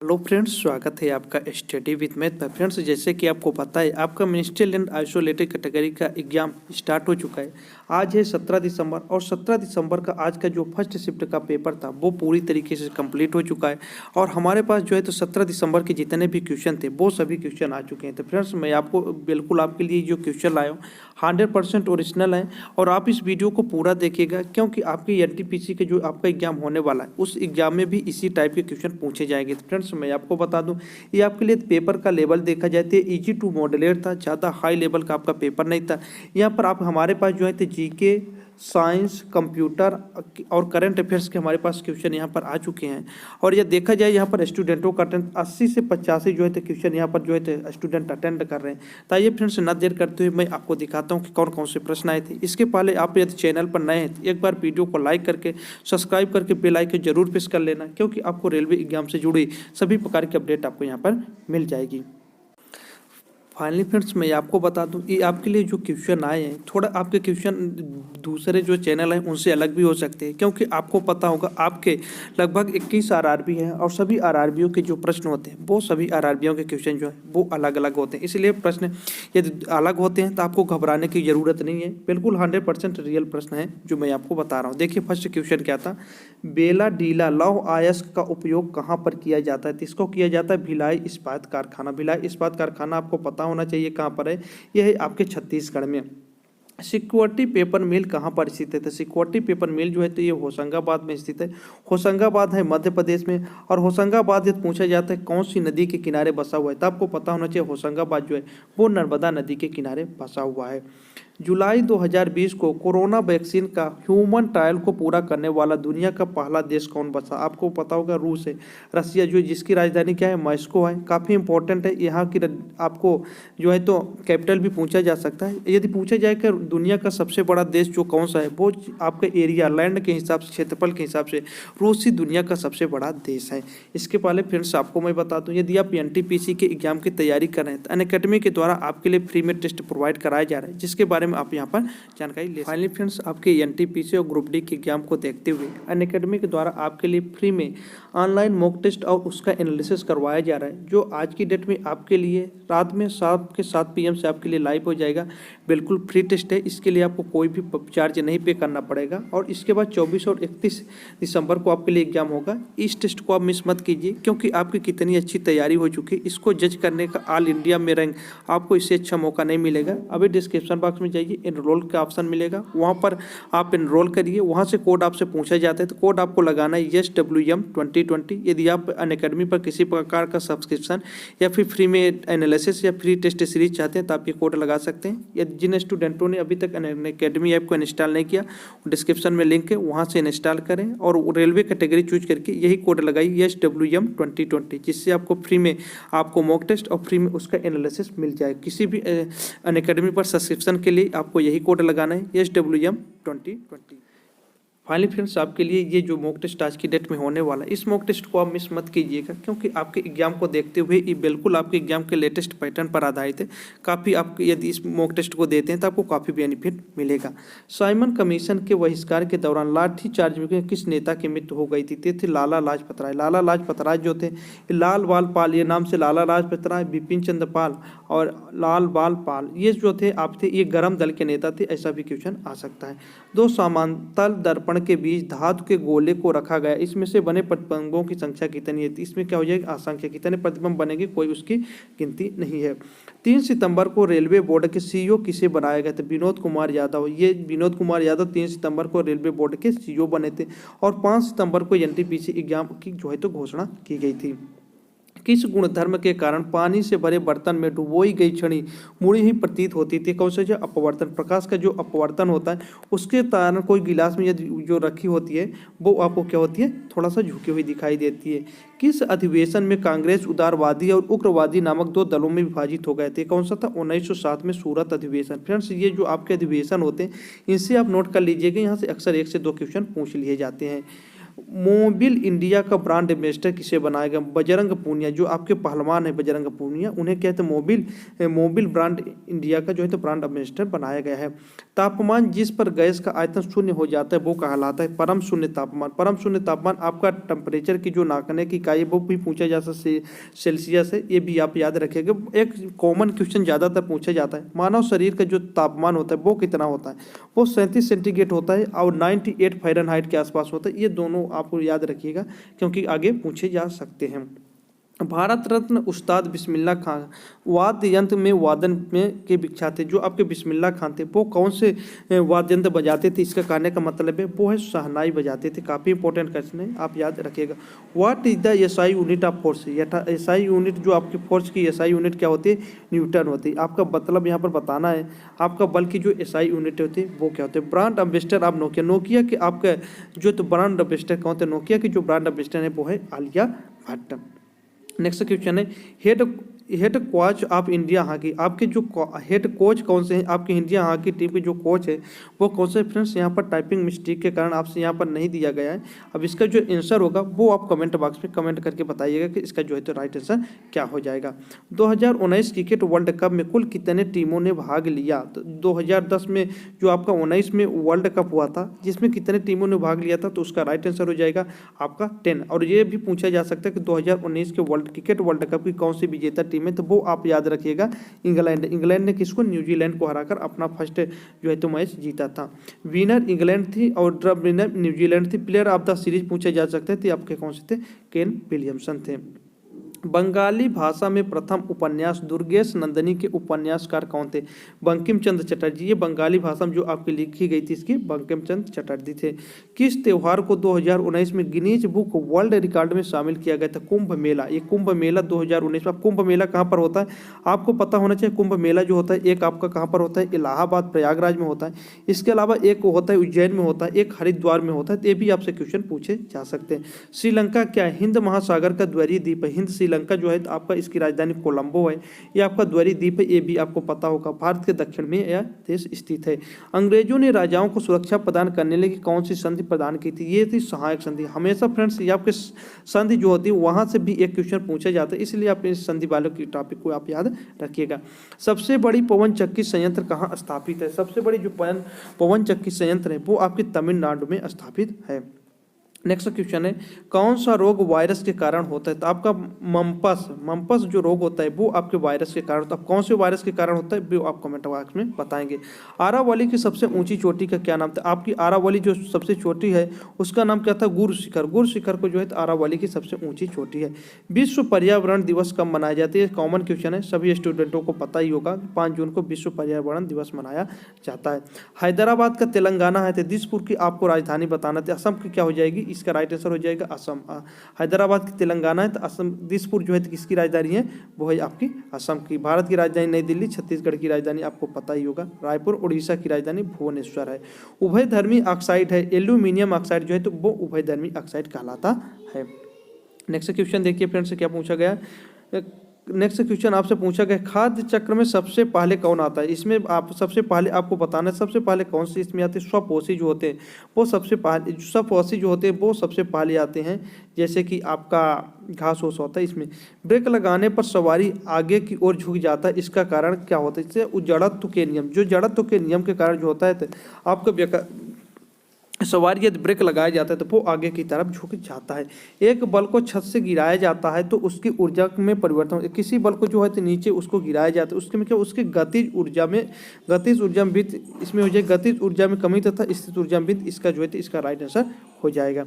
Hello friends, स्वागत है आपका स्टडी विद मैथ में। फ्रेंड्स, जैसे कि आपको पता है आपका मिनिस्ट्रियल एंड आइसोलेटेड कैटेगरी का एग्जाम स्टार्ट हो चुका है। आज है 17 दिसंबर और 17 दिसंबर का आज का जो फर्स्ट शिफ्ट का पेपर था वो पूरी तरीके से कंप्लीट हो चुका है। और हमारे पास जो है तो 17 दिसंबर के जितने भी क्वेश्चन थे वो सभी क्वेश्चन आ चुके हैं। तो फ्रेंड्स, मैं आपको बिल्कुल आपके लिए जो क्वेश्चन लाया हूँ 100% ओरिजिनल है और आप इस वीडियो को पूरा देखिएगा, क्योंकि आपके एनटीपीसी के जो आपका एग्जाम होने वाला है उस एग्जाम में भी इसी टाइप के क्वेश्चन पूछे जाएंगे। तो फ्रेंड्स, मैं आपको बता दूं ये आपके लिए पेपर का लेवल देखा जाए तो इजी टू मॉडरेट था, ज़्यादा हाई लेवल का आपका पेपर नहीं था। यहाँ पर आप हमारे पास जो है तो जीके, साइंस, कंप्यूटर और करंट अफेयर्स के हमारे पास क्वेश्चन यहाँ पर आ चुके हैं। और यह देखा जाए यहाँ पर स्टूडेंटों का अटेंड 80 से 85 जो है तो क्वेश्चन यहाँ पर जो है तो स्टूडेंट अटेंड कर रहे हैं। तो आइए फ्रेंड्स, न देर करते हुए मैं आपको दिखाता हूँ कि कौन कौन से प्रश्न आए थे। इसके पहले आप यदि चैनल पर नए हैं तो एक बार वीडियो को लाइक करके सब्सक्राइब करके बेल आइकन जरूर प्रेस कर लेना, क्योंकि आपको रेलवे एग्जाम से जुड़ी सभी प्रकार की अपडेट आपको यहाँ पर मिल जाएगी। फाइनली फ्रेंड्स, मैं आपको बता दूं ये आपके लिए जो क्वेश्चन आए हैं थोड़ा आपके क्वेश्चन दूसरे जो चैनल हैं उनसे अलग भी हो सकते हैं, क्योंकि आपको पता होगा आपके लगभग 21 आरआरबी हैं और सभी आरआरबियों के जो प्रश्न होते हैं वो सभी आरआरबियों के क्वेश्चन जो है वो अलग अलग होते हैं। इसलिए प्रश्न यदि अलग होते हैं तो आपको घबराने की ज़रूरत नहीं है, बिल्कुल 100% रियल प्रश्न है जो मैं आपको बता रहा हूँ। देखिए फर्स्ट क्वेश्चन क्या था, बेला डीला लौह अयस्क का उपयोग कहाँ पर किया जाता है? तो इसको किया जाता है भिलाई इस्पात कारखाना। भिलाई इस्पात कारखाना आपको पता होना चाहिए कहाँ पर है, यह है आपके छत्तीसगढ़ में। सिक्योरिटी पेपर मिल कहाँ पर स्थित है? तो सिक्योरिटी पेपर मिल जो है तो ये होशंगाबाद में स्थित है। होशंगाबाद है मध्य प्रदेश में। और होशंगाबाद यदि पूछा जाता है कौन सी नदी के किनारे बसा हुआ है, तो आपको पता होना चाहिए होशंगाबाद जो है वो नर्मदा नदी के किनारे बसा हुआ है। जुलाई 2020 को कोरोना वैक्सीन का ह्यूमन ट्रायल को पूरा करने वाला दुनिया का पहला देश कौन बचा? आपको पता होगा रूस है। रसिया जो जिसकी राजधानी क्या है, मॉस्को है। काफ़ी इंपॉर्टेंट है यहाँ की आपको जो है तो कैपिटल भी पूछा जा सकता है। यदि पूछा जाए कि दुनिया का सबसे बड़ा देश जो कौन सा है, वो आपके एरिया लैंड के हिसाब से, क्षेत्रफल के हिसाब से रूस ही दुनिया का सबसे बड़ा देश है। इसके पहले फ्रेंड्स आपको मैं बता दूं यदि आप एनटीपीसी के एग्जाम की तैयारी कर रहे हैं तो अनअकैडमी के द्वारा आपके लिए फ्री में टेस्ट प्रोवाइड कराया जा रहा है, जिसके बारे में आप यहाँ पर जानकारी ले। फाइनली फ्रेंड्स, आपके एनटीपीसी और ग्रुप डी के एग्जाम को देखते हुए अनअकैडमी के द्वारा आपके लिए फ्री में ऑनलाइन मॉक टेस्ट और उसका एनालिसिस करवाया जा रहा है, जो आज की डेट में आपके लिए रात में 7 PM से आपके लिए लाइव हो जाएगा। बिल्कुल फ्री टेस्ट है, इसके लिए आपको कोई भी चार्ज नहीं पे करना पड़ेगा। और इसके बाद 24 और 31 दिसंबर को आपके लिए एग्जाम होगा। इस टेस्ट को आप मिस मत कीजिए, क्योंकि आपकी कितनी अच्छी तैयारी हो चुकी है इसको जज करने का ऑल इंडिया में रैंक आपको इससे अच्छा मौका नहीं मिलेगा। अभी डिस्क्रिप्शन बॉक्स में जाइए, एनरोल का ऑप्शन मिलेगा, वहाँ पर आप एनरोल करिए। वहाँ से कोड आपसे पूछा जाता है तो कोड आपको लगाना है YesWM 2020। यदि आप अनअकैडमी पर किसी प्रकार का सब्सक्रिप्शन या फिर फ्री में एनालिसिस या फ्री टेस्ट सीरीज चाहते हैं तो आप ये कोड लगा सकते हैं। या जिन स्टूडेंटों ने अभी तक अनअकैडमी ऐप को इंस्टॉल नहीं किया, डिस्क्रिप्शन में लिंक है, वहाँ से इंस्टॉल करें और रेलवे कैटेगरी चूज करके यही कोड लगाइए YesWM 2020, जिससे आपको फ्री में आपको मॉक टेस्ट और फ्री में उसका एनालिसिस मिल जाए। किसी भी अनअकैडमी पर सब्सक्रिप्शन के लिए आपको यही कोड लगाना है YesWM 2020। फाइनली फ्रेंड्स, आपके लिए ये जो मॉक टेस्ट आज की डेट में होने वाला है इस मॉक टेस्ट को आप मिस मत कीजिएगा, क्योंकि आपके एग्जाम को देखते हुए ये बिल्कुल आपके एग्जाम के लेटेस्ट पैटर्न पर आधारित है। काफ़ी आप यदि इस मॉक टेस्ट को देते हैं तो आपको काफ़ी बेनिफिट मिलेगा। साइमन कमीशन के बहिष्कार के दौरान लाठीचार्ज में किस नेता की मृत्यु हो गई थी? ते थे लाला लाजपत राय। लाला लाजपत राय जो थे लाल बाल पाल, ये नाम से लाला लाजपत राय, बिपिन चंद्र पाल और लाल बाल पाल, ये जो थे आप थे ये गर्म दल के नेता थे। ऐसा भी क्वेश्चन आ सकता है। दो समांतर दर्पण के बीच धातु के गोले को रखा गया, इसमें से बने प्रतिबिंबों की संख्या कितनी है? इसमें क्या हो जाएगा असंख्य, कितने प्रतिबिंब बनेंगे कोई उसकी गिनती नहीं है। 3 सितंबर को रेलवे बोर्ड के सीईओ किसे बनाया गया था? विनोद कुमार यादव। ये विनोद कुमार यादव 3 सितंबर को रेलवे बोर्ड के सीईओ बने थे और 5 सितंबर को एनटीपीसी एग्जाम की जो है तो घोषणा की गई थी। किस गुणधर्म के कारण पानी से भरे बर्तन में डुबोई गई छड़ी मुड़ी ही प्रतीत होती थी? कौन सा? जो अपवर्तन, प्रकाश का जो अपवर्तन होता है उसके कारण कोई गिलास में यदि जो रखी होती है वो आपको क्या होती है, थोड़ा सा झुकी हुई दिखाई देती है। किस अधिवेशन में कांग्रेस उदारवादी और उग्रवादी नामक 2 दलों में विभाजित हो गए थे? कौन सा था? 1907 में सूरत अधिवेशन। फ्रेंड्स, ये जो आपके अधिवेशन होते हैं इनसे आप नोट कर लीजिएगा, यहाँ से अक्सर 1 से 2 क्वेश्चन पूछ लिए जाते हैं। मोबिल इंडिया का ब्रांड एम्बेसडर किसे बनाया गया? बजरंग पूनिया, जो आपके पहलवान है बजरंग पूनिया, उन्हें क्या है मोबिल ब्रांड इंडिया का जो है तो ब्रांड एम्बेसडर बनाया गया है। तापमान जिस पर गैस का आयतन शून्य हो जाता है वो कहलाता है परम शून्य तापमान। परम शून्य तापमान आपका टेम्परेचर की जो नापने की इकाई वो भी पूछा जा सकता है, सेल्सियस है, ये भी आप याद रखिएगा। एक कॉमन क्वेश्चन ज़्यादातर पूछा जाता है, मानव शरीर का जो तापमान होता है वो कितना होता है? वो 37 सेंटीग्रेड होता है और 98 फ़ारेनहाइट के आसपास होता है। ये दोनों आपको याद रखिएगा क्योंकि आगे पूछे जा सकते हैं। भारत रत्न उस्ताद बिस्मिल्लाह खान वाद्य यंत्र में वादन में के विख्यात थे। जो आपके बिस्मिल्लाह खान थे वो कौन से वाद्य यंत्र बजाते थे? इसका कहने का मतलब है वो है शहनाई बजाते थे। काफ़ी इंपॉर्टेंट क्वेश्चन है, आप याद रखिएगा। What is the SI unit of force? SI unit जो आपकी फोर्स की एसआई यूनिट क्या होती है? न्यूटन होती है। आपका मतलब यहाँ पर बताना है आपका बल की जो एसआई यूनिट होती है वो क्या होती है? Brand ambassador of Nokia. Nokia के आपका जो तो ब्रांड एम्बेसडर कौन थे? नोकिया की जो ब्रांड एम्बेसडर है वो है आलिया भट्ट। नेक्स्ट क्वेश्चन है head coach of India hockey. आपके जो हेड कोच कौन से हैं? आपके इंडिया हॉकी टीम के जो कोच है वो कौन से? फ्रेंड्स यहाँ पर टाइपिंग मिस्टेक के कारण आपसे यहाँ पर नहीं दिया गया है। अब इसका जो आंसर होगा वो आप कमेंट बॉक्स में कमेंट करके बताइएगा कि इसका जो है तो राइट आंसर क्या हो जाएगा। 2019 क्रिकेट वर्ल्ड कप में कुल कितने टीमों ने भाग लिया? तो 2010 में जो आपका 19 में वर्ल्ड कप हुआ था जिसमें कितने टीमों ने भाग लिया था, तो उसका राइट आंसर हो जाएगा आपका 10। और ये भी पूछा जा सकता है कि 2019 के क्रिकेट वर्ल्ड कप की कौन सी विजेता टीम है? तो वो आप याद रखिएगा इंग्लैंड। इंग्लैंड ने किसको? न्यूजीलैंड को हराकर अपना फर्स्ट जो है तो मैच जीता था। विनर इंग्लैंड थी और ड्रब विनर न्यूजीलैंड थी। प्लेयर ऑफ द सीरीज पूछे जा सकते थे, आपके कौन से थे? केन विलियमसन थे। बंगाली भाषा में प्रथम उपन्यास दुर्गेश नंदिनी के उपन्यासकार कौन थे? बंकिम चंद्र चटर्जी। ये बंगाली भाषा में जो आपकी लिखी गई थी इसकी बंकिम चंद्र चटर्जी थे। किस त्यौहार को 2019 में गिनीज बुक वर्ल्ड रिकॉर्ड में शामिल किया गया था? कुंभ मेला। ये कुंभ मेला 2019 में। कुंभ मेला कहाँ पर होता है आपको पता होना चाहिए। कुंभ मेला जो होता है एक आपका कहाँ पर होता है? इलाहाबाद प्रयागराज में होता है। इसके अलावा एक होता है उज्जैन में होता है, एक हरिद्वार में होता है। ये भी आपसे क्वेश्चन पूछे जा सकते हैं। श्रीलंका क्या है? हिंद महासागर का द्वीपीय द्वीप है। हिंद श्रीलंका जो है आपका इसकी राजधानी कोलंबो है। ये आपका द्वीपीय द्वीप है, ये भी आपको पता होगा। भारत के दक्षिण में यह देश स्थित है। अंग्रेजों ने राजाओं को सुरक्षा प्रदान करने लगी कौन सी संधि प्रदान की थी? ये थी सहायक संधि। हमेशा फ्रेंड्स ये आपके संधि जो होती है वहां से भी एक क्वेश्चन पूछा जाता है, इसलिए आप इस संधि वालों की टॉपिक को आप याद रखिएगा। सबसे बड़ी पवन चक्की संयंत्र कहाँ स्थापित है? सबसे बड़ी जो पवन चक्की संयंत्र है वो आपके तमिलनाडु में स्थापित है। नेक्स्ट क्वेश्चन है कौन सा रोग वायरस के कारण होता है? तो आपका मम्पस जो रोग होता है वो आपके वायरस के कारण। तो आप कौन से वायरस के कारण होता है वो आप कमेंट बॉक्स में बताएंगे। आरावली की सबसे ऊंची चोटी का क्या नाम था? आपकी आरावली जो सबसे चोटी है उसका नाम क्या था? गुरु शिखर। गुरु शिखर को जो है आरावली की सबसे ऊंची चोटी है। विश्व पर्यावरण दिवस कब मनाया जाता है? कॉमन क्वेश्चन है, सभी स्टूडेंटों को पता ही होगा। 5 जून को विश्व पर्यावरण दिवस मनाया जाता है। हैदराबाद का तेलंगाना है, दिसपुर की आपको राजधानी बताना थी। असम की क्या हो जाएगी? इसका राइट आंसर हो जाएगा असम। हैदराबाद की तेलंगाना है तो असम। दिसपुर जो है किसकी राजधानी है? वो है आपकी असम की। भारत की राजधानी नई दिल्ली। छत्तीसगढ़ की राजधानी आपको पता ही होगा रायपुर। उड़ीसा की राजधानी भुवनेश्वर है। उभयधर्मी ऑक्साइड है एल्यूमिनियम ऑक्साइड जो है तो वो उभयधर्मी ऑक्साइड कहलाता है। नेक्स्ट क्वेश्चन देखिए फ्रेंड्स क्या पूछा गया। नेक्स्ट क्वेश्चन आपसे पूछा गया खाद्य चक्र में सबसे पहले कौन आता है? इसमें आप सबसे पहले आपको बताना है सबसे पहले कौन से इसमें आते हैं? स्वपोषी जो होते हैं वो सबसे पहले, स्वपोषी जो होते हैं वो सबसे पहले आते हैं। जैसे कि आपका घास ओस होता है। इसमें ब्रेक लगाने पर सवारी आगे की ओर झुक जाता है, इसका कारण क्या होता है? इससे जड़त्व के नियम, जो जड़त्व के नियम के कारण जो होता है तो आपका सवारी यदि ब्रेक लगाया जाता है तो वो आगे की तरफ झुक जाता है। एक बल को छत से गिराया जाता है तो उसकी ऊर्जा में परिवर्तन होता है। किसी बल को जो है तो नीचे उसको गिराया जाता है, उसके में क्या उसकी गतिज ऊर्जा में वृद्धि इसमें हो जाए। गतिज ऊर्जा में कमी तथा स्थित ऊर्जा में वृद्धि, इसका जो है तो इसका राइट आंसर हो जाएगा।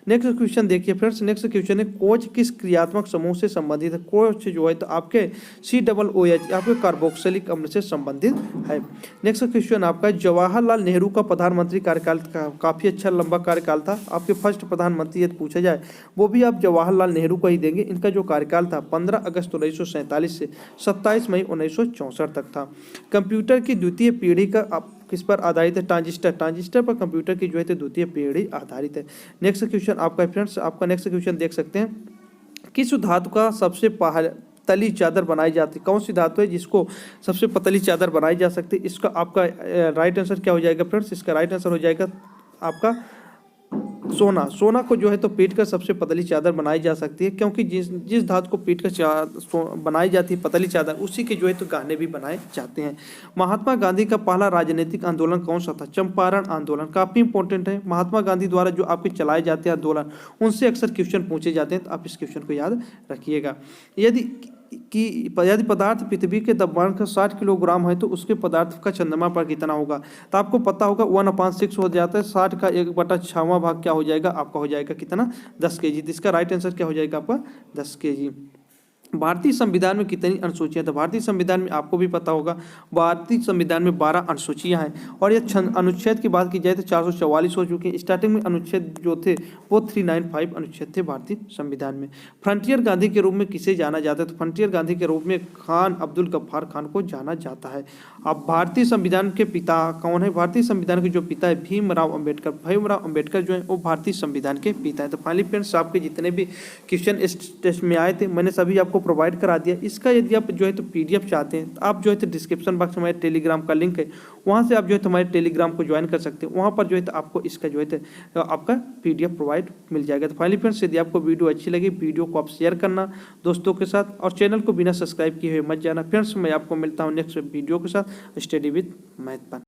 नेक्स्ट क्वेश्चन देखिए फ्रेंड्स। नेक्स्ट क्वेश्चन है कोच किस क्रियात्मक समूह से संबंधित है? कोच जो है तो आपके COOH आपके कार्बोक्सिलिक अम्ल से संबंधित है। नेक्स्ट क्वेश्चन आपका जवाहरलाल नेहरू का प्रधानमंत्री कार्यकाल काफी अच्छा लंबा कार्यकाल था। आपके फर्स्ट प्रधानमंत्री यदि पूछा जाए वो भी आप जवाहरलाल नेहरू को ही देंगे। इनका जो कार्यकाल था 15 अगस्त 1947 से 27 मई 1964 तक था। कंप्यूटर की द्वितीय पीढ़ी का किस पर आधारित है? ट्रांजिस्टर पर कंप्यूटर की जो है द्वितीय पीढ़ी आधारित है। नेक्स्ट क्वेश्चन आपका फ्रेंड्स, आपका नेक्स्ट क्वेश्चन देख सकते हैं किस धातु का सबसे पतली चादर बनाई जाती है? कौन सी धातु है जिसको सबसे पतली चादर बनाई जा सकती है? इसका आपका राइट आंसर क्या हो जाएगा फ्रेंड्स? इसका राइट आंसर हो जाएगा आपका सोना को जो है तो पीट कर सबसे पतली चादर बनाई जा सकती है, क्योंकि जिस धातु को पीट कर बनाई जाती है पतली चादर, उसी के जो है तो गहने भी बनाए जाते हैं। महात्मा गांधी का पहला राजनीतिक आंदोलन कौन सा था? चंपारण आंदोलन। काफी इंपॉर्टेंट है, महात्मा गांधी द्वारा जो आपके चलाए जाते हैं आंदोलन, उनसे अक्सर क्वेश्चन पूछे जाते हैं, तो आप इस क्वेश्चन को याद रखिएगा। यदि पदार्थ पृथ्वी के द्रव्यमान का 60 किलोग्राम है तो उसके पदार्थ का चंद्रमा पर कितना होगा? तो आपको पता होगा 1/6 हो जाता है, 60 का 1/6वां भाग क्या हो जाएगा आपका? हो जाएगा कितना? 10 kg। तो इसका राइट आंसर क्या हो जाएगा आपका? 10 kg। भारतीय संविधान में कितनी अनुसूचियां? तो भारतीय संविधान में आपको भी पता होगा, भारतीय संविधान में 12 अनुसूचियां हैं। और ये अनुच्छेद की बात की जाए तो 444 हो चुके हैं। स्टार्टिंग में अनुच्छेद जो थे वो 395 अनुच्छेद थे भारतीय संविधान में। फ्रंटियर गांधी के रूप में किसे जाना जाता है? तो फ्रंटियर गांधी के रूप में खान अब्दुल गफ्फार खान को जाना जाता है। अब भारतीय संविधान के पिता कौन है? भारतीय संविधान के जो पिता है भीमराव अम्बेडकर। भीमराव अम्बेडकर जो है वो भारतीय संविधान के पिता है। तो फाइनली फ्रेंड्स, आपके जितने भी क्वेश्चन इस टेस्ट में आए थे मैंने सभी आपको प्रोवाइड करा दिया। इसका यदि आप जो है तो पीडीएफ चाहते हैं तो आप जो है तो डिस्क्रिप्शन बॉक्स में हमारे टेलीग्राम का लिंक है, वहाँ से आप जो है तो हमारे टेलीग्राम को ज्वाइन कर सकते हैं। वहाँ पर जो है तो आपको इसका जो है तो आपका पीडीएफ प्रोवाइड मिल जाएगा। तो फाइनली फ्रेंड्स, यदि आपको वीडियो अच्छी लगी, वीडियो को आप शेयर करना दोस्तों के साथ, और चैनल को बिना सब्सक्राइब किए हुए मत जाना। फ्रेंड्स, मैं आपको मिलता हूँ नेक्स्ट वीडियो के साथ। स्टडी विद मैथ पर।